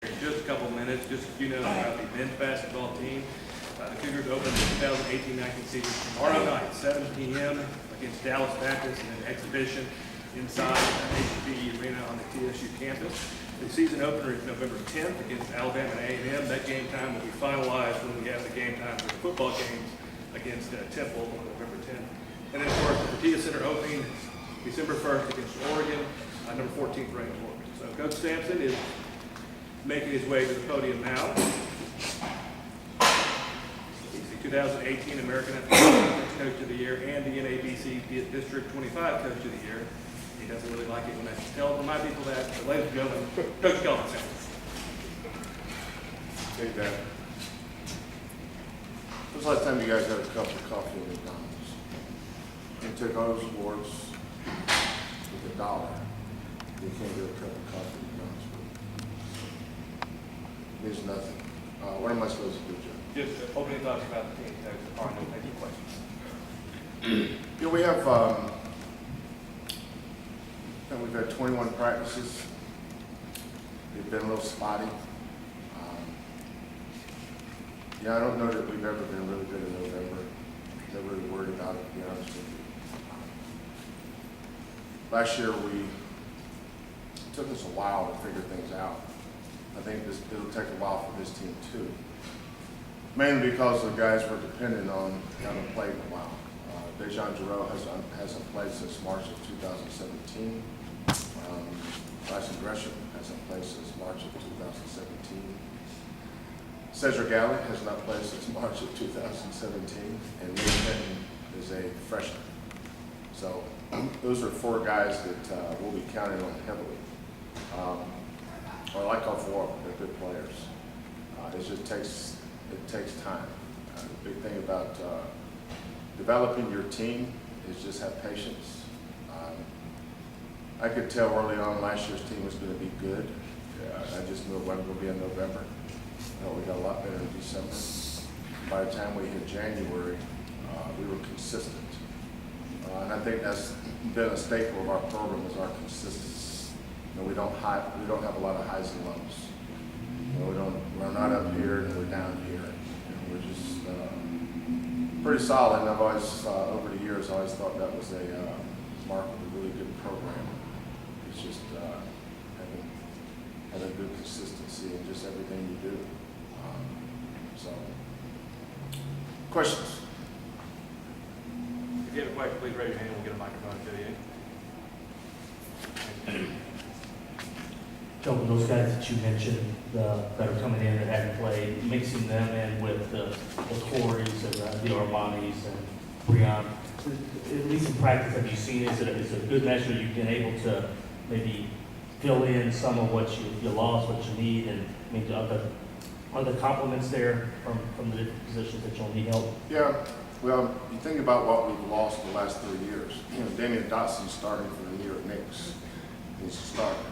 In just a couple minutes, just so you know about the men's basketball team. The Cougars open the 2018-19 season tomorrow night, 7 p.m. against Dallas Baptist in an exhibition inside HB Arena on the TSU campus. The season opener is November 10th against Alabama and A&M. That game time will be finalized when we have the game time for the football games against Temple on November 10th. And then, of course, the Fertitta Center opening December 1st against Oregon, number 14th ranked Oregon. So Coach Sampson is making his way to the podium now. He's the 2018 American Athletic Coach of the Year and the NABC District 25 Coach of the Year. He doesn't really like it when I tell my people that. So, ladies and gentlemen, Coach Sampson. Hey, Dad. When's the last time you guys had a cup of coffee at McDonald's? You take all those awards with $1. You can't get a cup of coffee at McDonald's. It means nothing. What am I supposed to do, Joe? Just opening thoughts about the team, Coach. Before I know any questions. Yeah, we have, we've had 21 practices. They've been a little spotty. Yeah, I don't know that we've ever been really good in November. Never really worried about it, to be honest with you. Last year, it took us a while to figure things out. I think it'll take a while for this team too. Mainly because the guys were dependent on haven't played in a while. Dejan Giroux hasn't played since March of 2017. Bryson Gresham hasn't played since March of 2017. Cedric Galley has not played since March of 2017, and Nate Fenton is a freshman. So those are 4 guys that we'll be counting on heavily. I like all 4 of them. They're good players. It takes time. The big thing about developing your team is just have patience. I could tell early on last year's team was going to be good. I just knew it wasn't going to be in November. We got a lot better in December. By the time we hit January, we were consistent. And I think that's been a staple of our program is our consistency. We don't have a lot of highs and lows. We're not up here and we're down here. We're just pretty solid. And I've always, over the years, always thought that was a mark of a really good program. It's just having good consistency in just everything you do. So, questions? If you have a question, please raise your hand and we'll get a microphone to you. Joe, those guys that you mentioned that are coming in that haven't played, mixing them in with the Corys and the Armanis and Breon, at least in practice, have you seen is it a good measure you've been able to maybe fill in some of what you lost, what you need, and I mean, are the compliments there from the different positions that you'll need help? Yeah, well, you think about what we've lost the last 3 years. Damian Dotson's starting for the New York Knicks. He's a starter.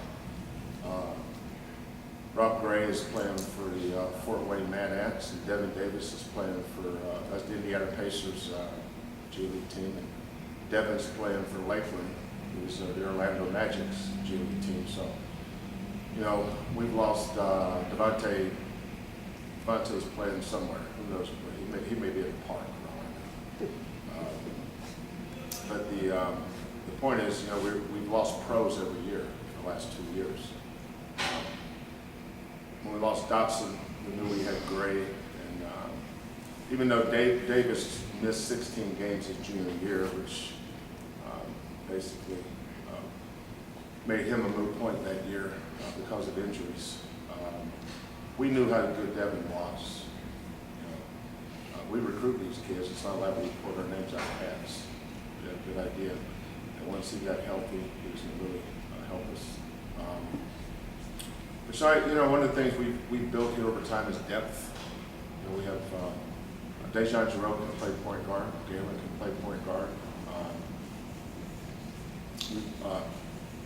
Rob Gray is playing for the Fort Wayne Mad Ants, and Devin Davis is playing for that's the Indiana Pacers G League team. And Devin's playing for Lakeland, who's the Orlando Magic's G League team. So, we've lost Devontae's playing somewhere. Who knows where? He may be at the park. But the point is, we've lost pros every year for the last 2 years. When we lost Dotson, we knew we had Gray, and even though Davis missed 16 games his junior year, which basically made him a moot point that year because of injuries, we knew how good Devin was. We recruit these kids. It's not like we put our names out of hats. We had a good idea. And once he got healthy, he was going to really help us. So, one of the things we've built here over time is depth. We have Dejan Giroux can play point guard. Galen can play point guard.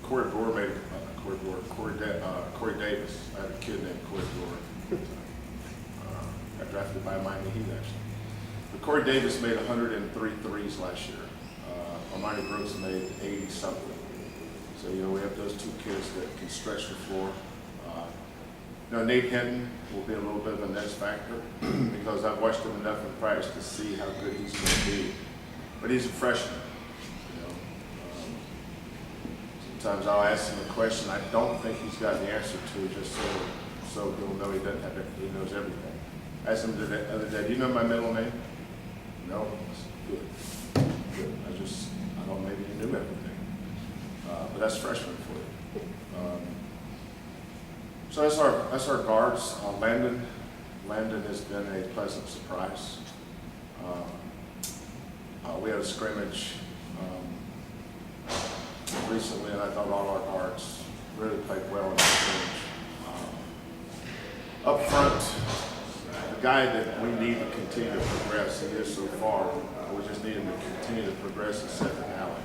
Corey Davis. I had a kid named Corey Gore. Got drafted by Miami Heat, actually. But Corey Davis made 103 threes last year. Armani Brooks made 80-something. So, we have those 2 kids that can stretch the floor. Nate Hinton will be a little bit of an X factor because I've watched him enough in practice to see how good he's going to be. But he's a freshman. Sometimes I'll ask him a question I don't think he's got the answer to, just so he'll know he doesn't have it, he knows everything. I asked him the other day, "Do you know my middle name?" "No." Good. Good. I don't maybe he knew everything. But that's freshman for you. So that's our guards. Landon has been a pleasant surprise. We had a scrimmage recently, and I thought all our guards really played well in the scrimmage. Up front, the guy that we need to continue to progress, he is so far. We just need him to continue to progress and set the talent.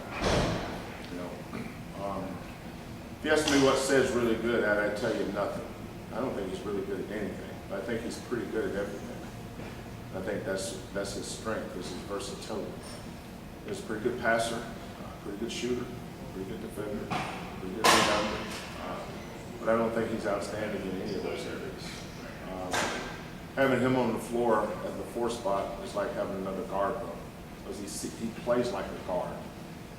If you ask me what Sid's really good at, I'd tell you nothing. I don't think he's really good at anything, but I think he's pretty good at everything. I think that's his strength, is his versatility. He's a pretty good passer, pretty good shooter, pretty good defender, pretty good rebounder, but I don't think he's outstanding in any of those areas. Having him on the floor at the 4 spot is like having another guard though, because he plays like a guard.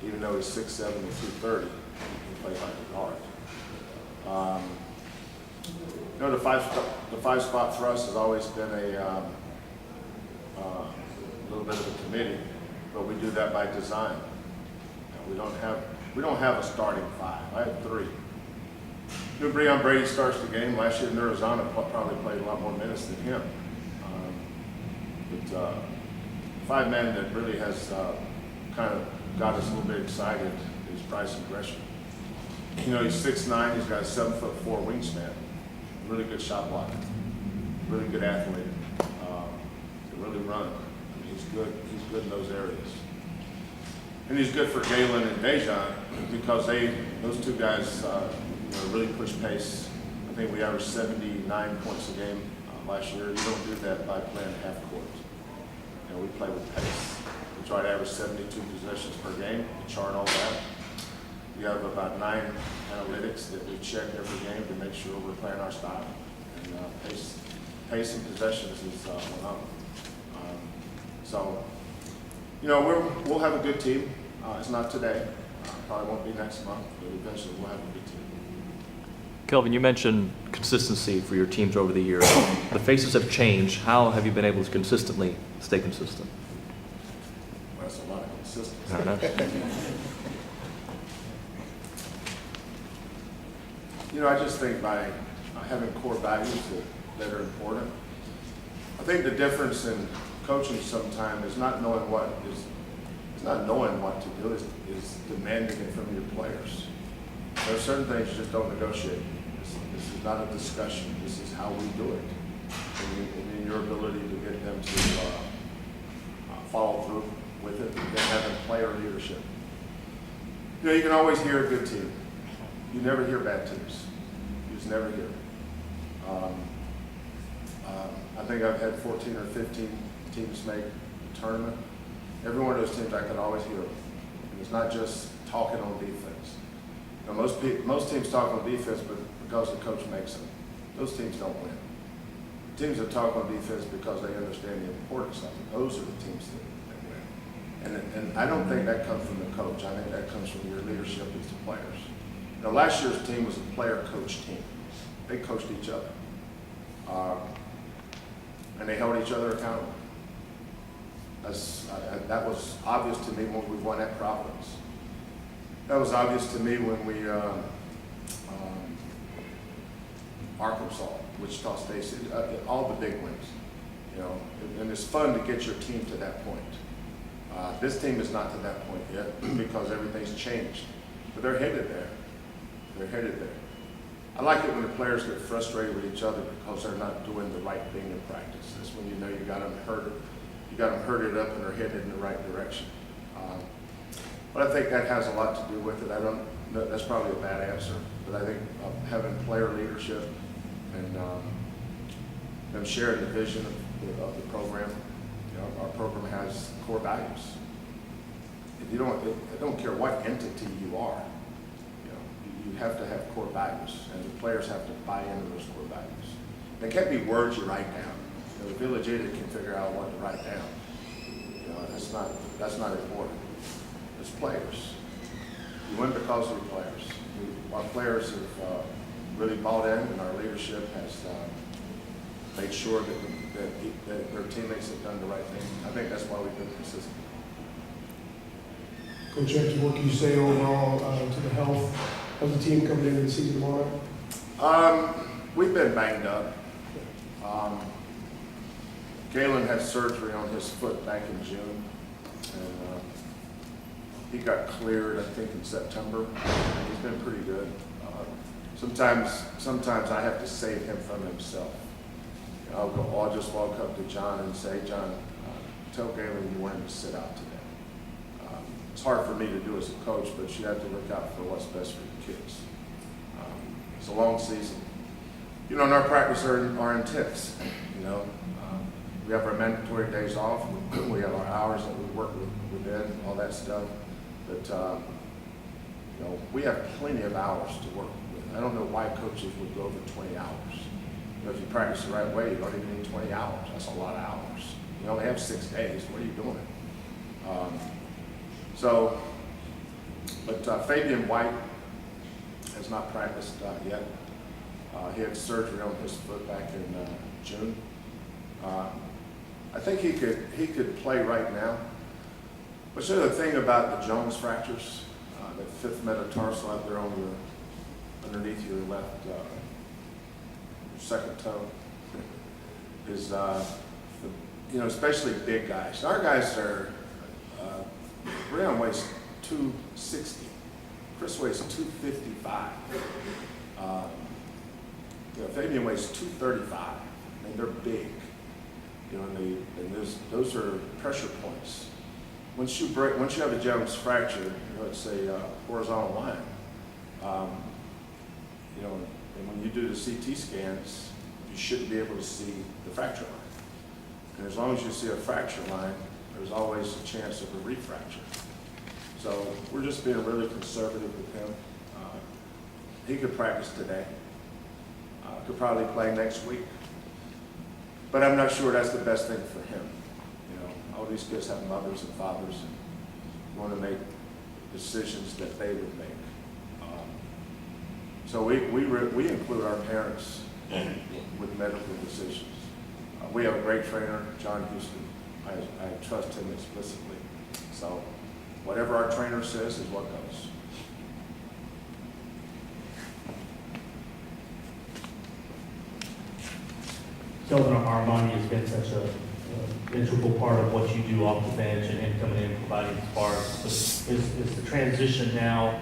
Even though he's 6'7" and 230, he plays like a guard. The 5 spot for us has always been a little bit of a committee, but we do that by design. We don't have a starting 5. I have 3. Breon Brady starts the game. Last year in Arizona probably played a lot more minutes than him. But 5-man that really has kind of got us a little bit excited is Bryson Gresham. He's 6'9", he's got a 7'4" wingspan, really good shot blocker, really good athlete, can really run. He's good in those areas. And he's good for Galen and Dejan because those 2 guys really push pace. I think we averaged 79 points a game last year. You don't do that by playing half court. We play with pace. We try to average 72 possessions per game. We chart all that. We have about 9 analytics that we check every game to make sure we're playing our style. And pace and possessions is one of them. So, we'll have a good team. It's not today. Probably won't be next month, but eventually we'll have a good team. Kelvin, you mentioned consistency for your teams over the years. The faces have changed. How have you been able to consistently stay consistent? Well, that's a lot of consistency. I know. I just think by having core values that are important. I think the difference in coaching sometimes is not knowing what to do, is demanding it from your players. There are certain things you just don't negotiate. This is not a discussion. This is how we do it. And in your ability to get them to follow through with it, and then having player leadership. You can always hear a good team. You never hear bad teams. You just never hear. I think I've had 14 or 15 teams make the tournament. Every one of those teams I can always hear them. And it's not just talking on defense. Most teams talk on defense, but because the coach makes them. Those teams don't win. Teams that talk on defense because they understand the importance of it. Those are the teams that win. And I don't think that comes from the coach. I think that comes from your leadership as the players. Last year's team was a player-coach team. They coached each other. And they held each other accountable. That was obvious to me when we won at Providence. That was obvious to me when we Arkansas, Wichita State, all the big wins. And it's fun to get your team to that point. This team is not to that point yet because everything's changed, but they're headed there. They're headed there. I like it when the players get frustrated with each other because they're not doing the right thing in practice. That's when you know you got them herded up and they're headed in the right direction. But I think that has a lot to do with it. I don't know, that's probably a bad answer, but I think having player leadership and them sharing the vision of the program. Our program has core values. If you don't, I don't care what entity you are. You you have to have core values, and the players have to buy into those core values. They can't be words you write down. You know, the village idiot can figure out what to write down. You know, that's not important. It's players. You win because of the players. Our players have really bought in, and our leadership has made sure that their teammates have done the right thing. I think that's why we've been consistent. Coach Sampson, what can you say overall to the health of the team coming into the season tomorrow? We've been banged up. Galen had surgery on his foot back in June, and he got cleared, I think, in September. He's been pretty good. Sometimes I have to save him from himself. I'll just walk up to John and say, John, tell Galen you want him to sit out today. It's hard for me to do as a coach, but you have to look out for what's best for the kids. It's a long season. You know, and our practice are intense. You know, we have our mandatory days off. We have our hours that we work within, all that stuff. But you know, we have plenty of hours to work with. I don't know why coaches would go over 20 hours. You know, if you practice the right way, you don't even need 20 hours. That's a lot of hours. You only have 6 days. What are you doing? But Fabian White has not practiced yet. He had surgery on his foot back in June. I think he could play right now. But so the thing about the Jones fractures, the fifth metatarsal out there on underneath your left second toe, is you know, especially big guys. Our guys are. Breon weighs 260. Chris weighs 255. You know, Fabian weighs 235. I mean, they're big. You know, and those are pressure points. Once you have a Jones fracture, you know, it's a horizontal line. You know, and when you do the CT scans, you shouldn't be able to see the fracture line. And as long as you see a fracture line, there's always a chance of a refracture. So we're just being really conservative with him. He could practice today. Could probably play next week. But I'm not sure that's the best thing for him. You know, all these kids have mothers and fathers and want to make decisions that they would make. So we include our parents with medical decisions. We have a great trainer, John Houston. I trust him explicitly. So whatever our trainer says is what goes. Kelvin, Armani has been such a integral part of what you do off the bench and him coming in and providing sparks. Is the transition now, I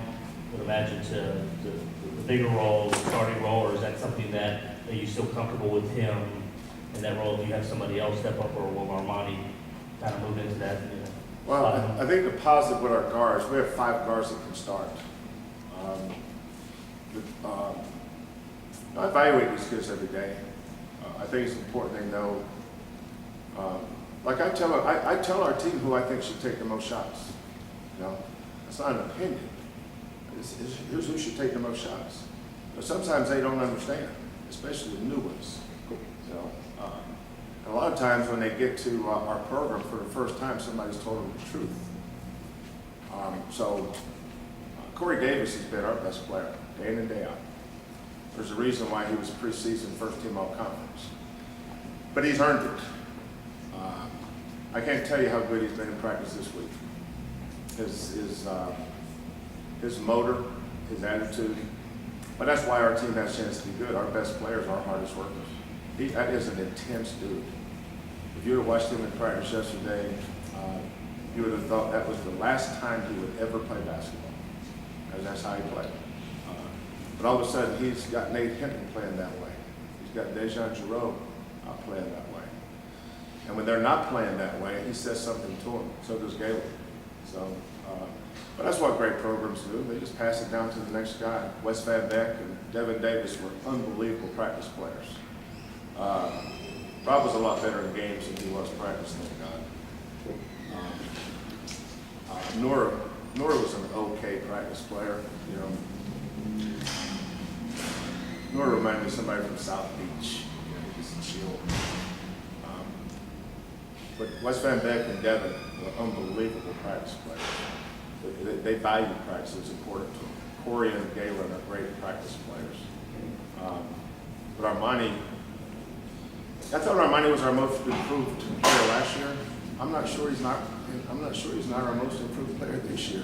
would imagine, to the bigger role, the starting role, or is that something that are you still comfortable with him in that role? Do you have somebody else step up, or will Armani kind of move into that? You know, well, I think the positive with our guards, we have 5 guards that can start. I evaluate these kids every day. I think it's important they know. Like I tell our team who I think should take the most shots. You know, it's not an opinion. Here's who should take the most shots. But sometimes they don't understand, especially the new ones. So, a lot of times when they get to our program for the first time, somebody's told them the truth. Corey Davis has been our best player, day in and day out. There's a reason why he was preseason first team all conference. But he's earned it. I can't tell you how good he's been in practice this week. His motor, his attitude. But that's why our team has a chance to be good. Our best players are our hardest workers. That is an intense dude. If you would have watched him in practice yesterday, you would have thought that was the last time he would ever play basketball. And that's how he played. But all of a sudden, he's got Nate Hinton playing that way. He's got Dejan Giroux playing that way. And when they're not playing that way, he says something to them. So does Galen. So, but that's what great programs do. They just pass it down to the next guy. Wes Van Beck and Devin Davis were unbelievable practice players. Rob was a lot better in games than he was practice, thank God. Nora was an okay practice player. You know, Nor remind me of somebody from South Beach, you know, just chill. But West Van Beck and Devin were unbelievable practice players. They value practice, it's important to them. Corey and Galen are great practice players. But Armani, I thought Armani was our most improved player last year. I'm not sure he's not our most improved player this year.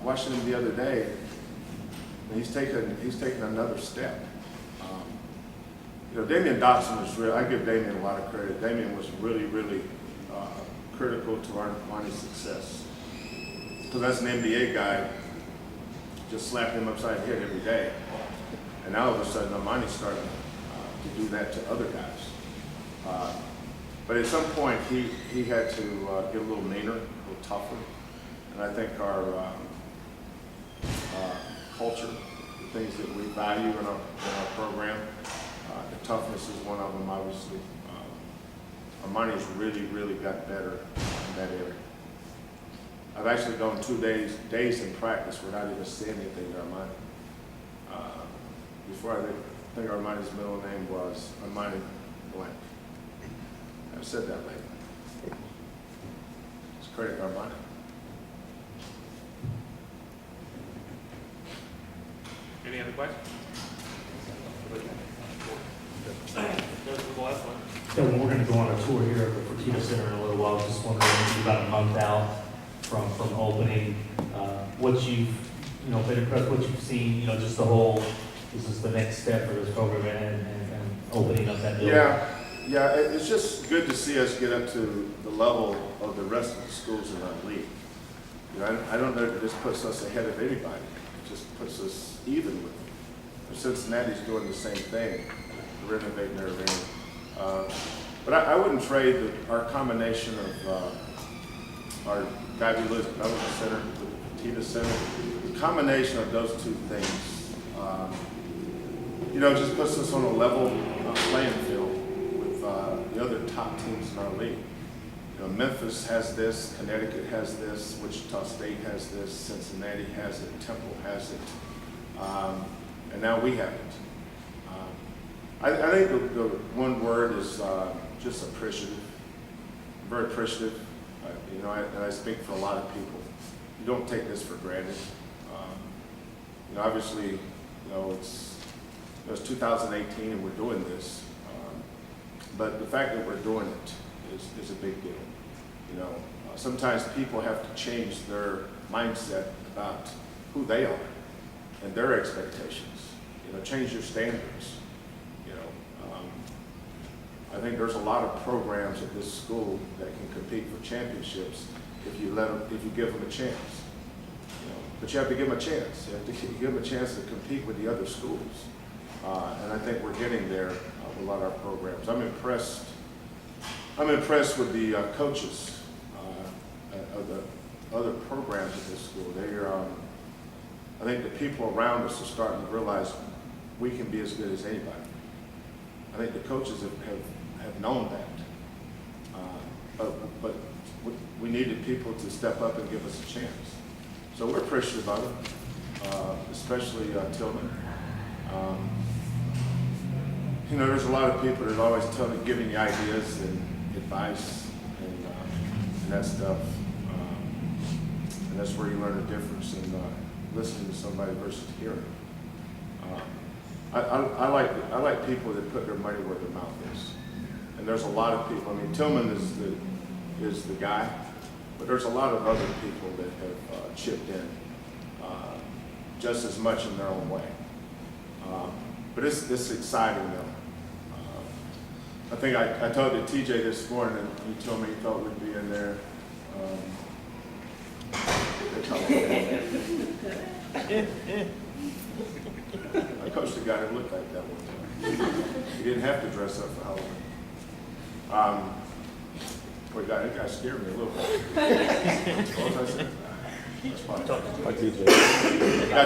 Watching him the other day, and he's taken another step. You know, Damian Dotson was real. I give Damian a lot of credit. Damian was really, really critical to Armani's success. Because that's an NBA guy, just slapping him upside the head every day. And now all of a sudden, Armani's starting to do that to other guys. But at some point, he had to get a little meaner, a little tougher. And I think our culture, the things that we value in our program, the toughness is one of them, obviously. Armani's really, really got better in that area. I've actually gone 2 days in practice without even saying anything to Armani. Before I think Armani's middle name was Armani blank. I've said that later. It's credit to Armani. Any other questions? Go to the last one. Kevin, we're going to go on a tour here at the Fertitta Center in a little while. Just wondering, about a month out from opening, what you've, been impressed, what you've seen, just the whole, this is the next step for this program and opening up that building. Yeah, it's just good to see us get up to the level of the rest of the schools in our league. I don't know that this puts us ahead of anybody. It just puts us even with them. Cincinnati's doing the same thing, renovating their arena. But I wouldn't trade our combination of our guy we live at Medical Center with the Fertitta Center. The combination of those two things, just puts us on a level playing field with the other top teams in our league. Memphis has this, Connecticut has this, Wichita State has this, Cincinnati has it, Temple has it, and now we have it. I think the one word is just appreciative, very appreciative. And I speak for a lot of people. You don't take this for granted. Obviously, it's 2018 and we're doing this, but the fact that we're doing it is a big deal. Sometimes people have to change their mindset about who they are and their expectations. Change your standards. I think there's a lot of programs at this school that can compete for championships if you give them a chance. But you have to give them a chance. You have to give them a chance to compete with the other schools. And I think we're getting there with a lot of our programs. I'm impressed with the coaches of the other programs at this school. I think the people around us are starting to realize we can be as good as anybody. I think the coaches have known that. But we needed people to step up and give us a chance. So we're appreciative of it, especially Tillman. There's a lot of people that are always giving you ideas and advice and that stuff. And that's where you learn the difference in listening to somebody versus hearing. I like people that put their money where their mouth is. And there's a lot of people. Tillman is the guy, but there's a lot of other people that have chipped in just as much in their own way. But it's exciting though. I think I told to TJ this morning, and he told me he thought we'd be in there. I coached a guy that looked like that one time. He didn't have to dress up for Halloween. Boy, that guy scared me a little bit. What was I saying? That's fine. I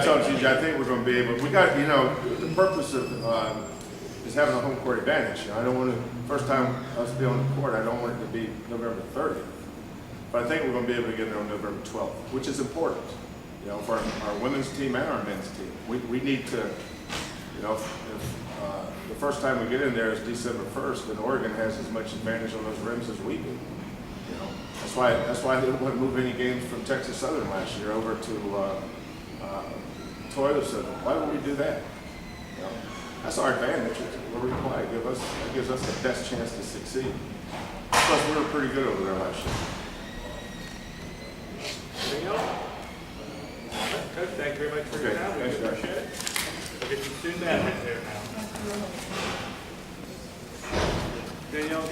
told TJ, I think we're going to be able. We got, the purpose of is having a home court advantage. I don't want to. First time us be on the court, I don't want it to be November 30th. But I think we're going to be able to get there on November 12th, which is important. you know, for our women's team and our men's team. We need to, you know, if the first time we get in there is December 1st, then Oregon has as much advantage on those rims as we do. You know, that's why they wouldn't move any games from Texas Southern last year over to Toyota Center. Why would we do that? You know, that's our advantage. Where we play, that gives us the best chance to succeed. Plus, we were pretty good over there last year. Anything else? Coach, thank you very much for your Okay, time. We thanks, guys. appreciate it. We'll get you soon back there now. Danielle.